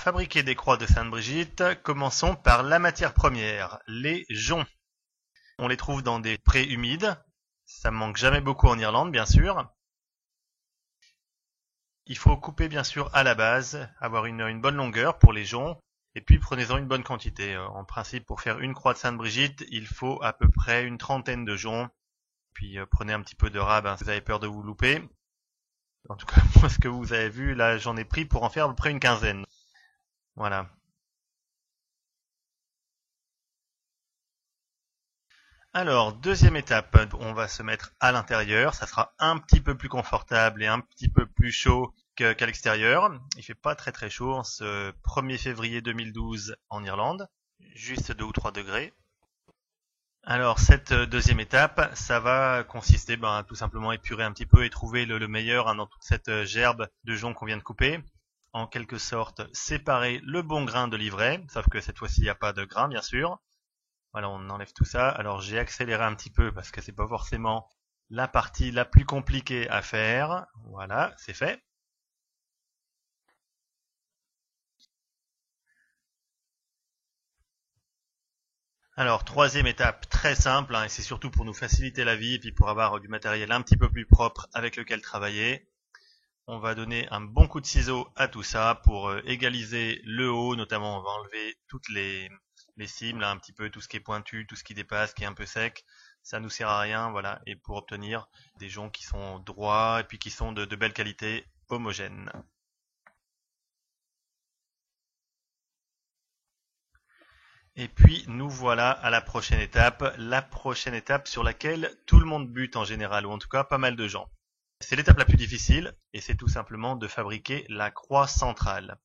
fabriquer des croix de Sainte-Brigitte, commençons par la matière première, les joncs. On les trouve dans des prés humides, ça manque jamais beaucoup en Irlande bien sûr. Il faut couper bien sûr à la base, avoir une bonne longueur pour les joncs, et puis prenez-en une bonne quantité. En principe, pour faire une croix de Sainte-Brigitte, il faut à peu près une trentaine de joncs. Puis prenez un petit peu de rab si vous avez peur de vous louper. En tout cas, moi ce que vous avez vu, là j'en ai pris pour en faire à peu près une quinzaine. Voilà. Alors, deuxième étape, on va se mettre à l'intérieur. Ça sera un petit peu plus confortable et un petit peu plus chaud qu'à l'extérieur. Il fait pas très chaud en ce 1er février 2012 en Irlande. Juste 2 ou 3 degrés. Alors, cette deuxième étape, ça va consister à tout simplement épurer un petit peu et trouver le meilleur dans toute cette gerbe de joncs qu'on vient de couper. En quelque sorte, séparer le bon grain de l'ivraie, sauf que cette fois-ci, il n'y a pas de grain, bien sûr. Voilà, on enlève tout ça. Alors, j'ai accéléré un petit peu parce que c'est pas forcément la partie la plus compliquée à faire. Voilà, c'est fait. Alors, troisième étape, très simple, et c'est surtout pour nous faciliter la vie et puis pour avoir du matériel un petit peu plus propre avec lequel travailler. On va donner un bon coup de ciseau à tout ça pour égaliser le haut, notamment on va enlever toutes les cimes, là, un petit peu tout ce qui est pointu, tout ce qui dépasse, qui est un peu sec. Ça nous sert à rien, voilà, et pour obtenir des joncs qui sont droits et puis qui sont de belle qualité, homogènes. Et puis nous voilà à la prochaine étape sur laquelle tout le monde bute en général, ou en tout cas pas mal de gens. C'est l'étape la plus difficile, et c'est tout simplement de fabriquer la croix centrale.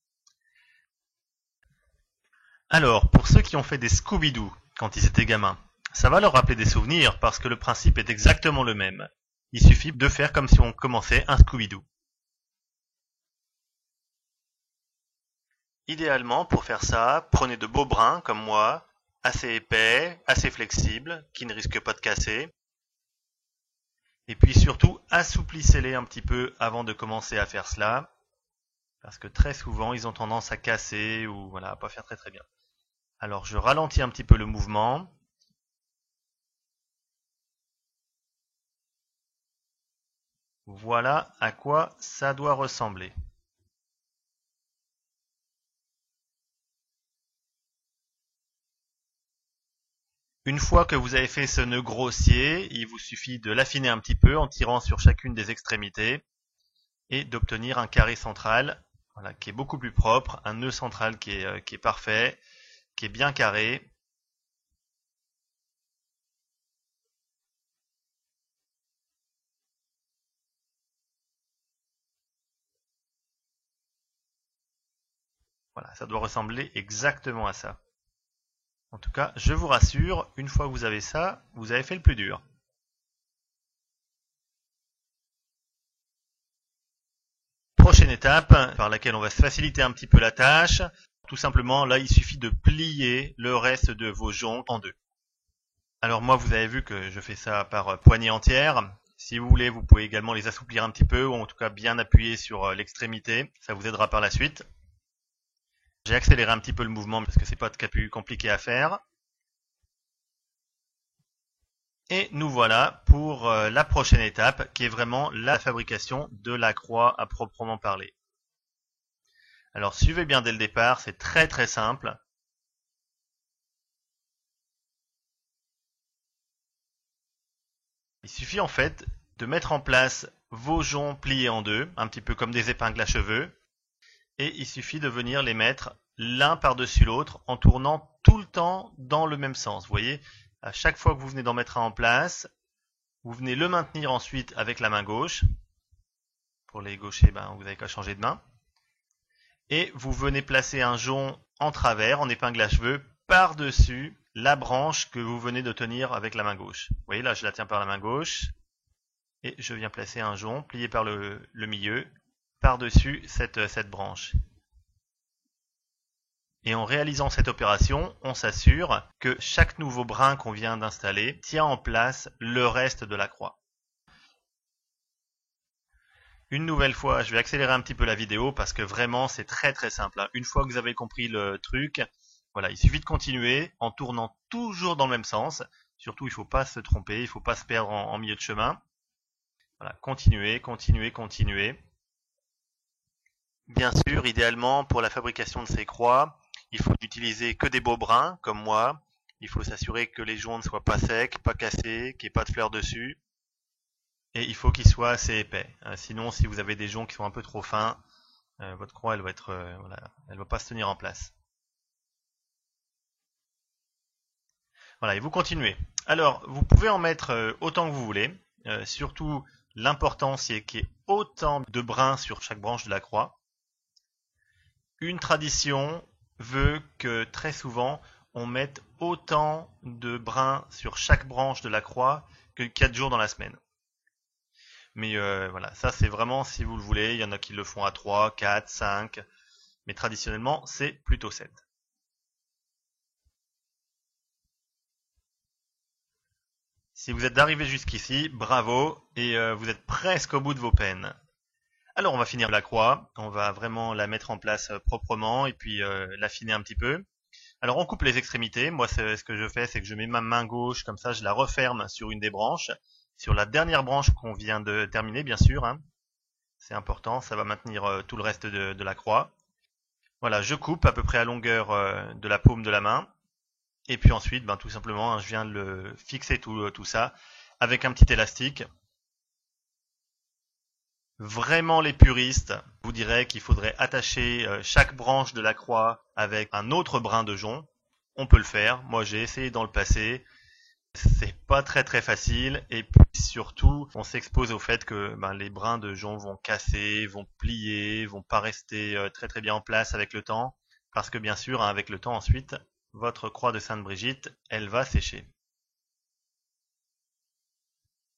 Alors, pour ceux qui ont fait des Scooby-Doo quand ils étaient gamins, ça va leur rappeler des souvenirs parce que le principe est exactement le même. Il suffit de faire comme si on commençait un Scooby-Doo. Idéalement, pour faire ça, prenez de beaux brins comme moi, assez épais, assez flexibles, qui ne risquent pas de casser. Et puis surtout, assouplissez-les un petit peu avant de commencer à faire cela, parce que très souvent, ils ont tendance à casser ou voilà, à pas faire très bien. Alors, je ralentis un petit peu le mouvement. Voilà à quoi ça doit ressembler. Une fois que vous avez fait ce nœud grossier, il vous suffit de l'affiner un petit peu en tirant sur chacune des extrémités et d'obtenir un carré central, voilà, qui est beaucoup plus propre, un nœud central qui est parfait, qui est bien carré. Voilà, ça doit ressembler exactement à ça. En tout cas, je vous rassure, une fois que vous avez ça, vous avez fait le plus dur. Prochaine étape, par laquelle on va se faciliter un petit peu la tâche. Tout simplement, là, il suffit de plier le reste de vos joncs en deux. Alors moi, vous avez vu que je fais ça par poignée entière. Si vous voulez, vous pouvez également les assouplir un petit peu, ou en tout cas bien appuyer sur l'extrémité. Ça vous aidera par la suite. J'ai accéléré un petit peu le mouvement parce que c'est pas très plus compliqué à faire. Et nous voilà pour la prochaine étape qui est vraiment la fabrication de la croix à proprement parler. Alors suivez bien dès le départ, c'est très simple. Il suffit en fait de mettre en place vos joncs pliés en deux, un petit peu comme des épingles à cheveux. Et il suffit de venir les mettre l'un par-dessus l'autre en tournant tout le temps dans le même sens. Vous voyez, à chaque fois que vous venez d'en mettre un en place, vous venez le maintenir ensuite avec la main gauche. Pour les gauchers, vous n'avez qu'à changer de main. Et vous venez placer un jonc en travers, en épingle à cheveux, par-dessus la branche que vous venez de tenir avec la main gauche. Vous voyez, là je la tiens par la main gauche. Et je viens placer un jonc plié par le milieu par-dessus cette branche. Et en réalisant cette opération, on s'assure que chaque nouveau brin qu'on vient d'installer tient en place le reste de la croix. Une nouvelle fois, je vais accélérer un petit peu la vidéo parce que vraiment c'est très très simple, hein. Une fois que vous avez compris le truc, voilà, il suffit de continuer en tournant toujours dans le même sens. Surtout, il ne faut pas se tromper, il ne faut pas se perdre en milieu de chemin. Voilà, continuez, continuez, continuez. Bien sûr, idéalement, pour la fabrication de ces croix, il faut utiliser que des beaux brins, comme moi. Il faut s'assurer que les joncs ne soient pas secs, pas cassés, qu'il n'y ait pas de fleurs dessus. Et il faut qu'ils soient assez épais. Sinon, si vous avez des joncs qui sont un peu trop fins, votre croix, elle va être, voilà, elle va pas se tenir en place. Voilà, et vous continuez. Alors, vous pouvez en mettre autant que vous voulez. Surtout, l'important, c'est qu'il y ait autant de brins sur chaque branche de la croix. Une tradition veut que très souvent, on mette autant de brins sur chaque branche de la croix que 4 jours dans la semaine. Mais voilà, ça c'est vraiment si vous le voulez. Il y en a qui le font à 3, 4, 5. Mais traditionnellement, c'est plutôt 7. Si vous êtes arrivé jusqu'ici, bravo, et vous êtes presque au bout de vos peines. Alors on va finir la croix, on va vraiment la mettre en place proprement et puis l'affiner un petit peu. Alors on coupe les extrémités, moi ce que je fais c'est que je mets ma main gauche, comme ça je la referme sur une des branches, sur la dernière branche qu'on vient de terminer bien sûr, hein. C'est important, ça va maintenir tout le reste de la croix. Voilà, je coupe à peu près à longueur de la paume de la main. Et puis ensuite, ben, tout simplement, hein, je viens de le fixer tout ça avec un petit élastique. Vraiment les puristes vous diraient qu'il faudrait attacher chaque branche de la croix avec un autre brin de jonc. On peut le faire. Moi, j'ai essayé dans le passé. C'est pas très très facile. Et puis surtout, on s'expose au fait que ben, les brins de jonc vont casser, vont plier, vont pas rester très très bien en place avec le temps. Parce que bien sûr, hein, avec le temps ensuite, votre croix de Sainte-Brigitte, elle va sécher.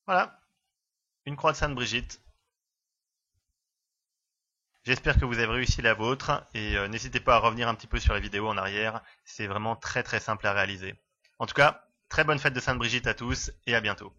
Voilà, une croix de Sainte-Brigitte. J'espère que vous avez réussi la vôtre et n'hésitez pas à revenir un petit peu sur la vidéo en arrière, c'est vraiment très très simple à réaliser. En tout cas, très bonne fête de Sainte-Brigitte à tous et à bientôt.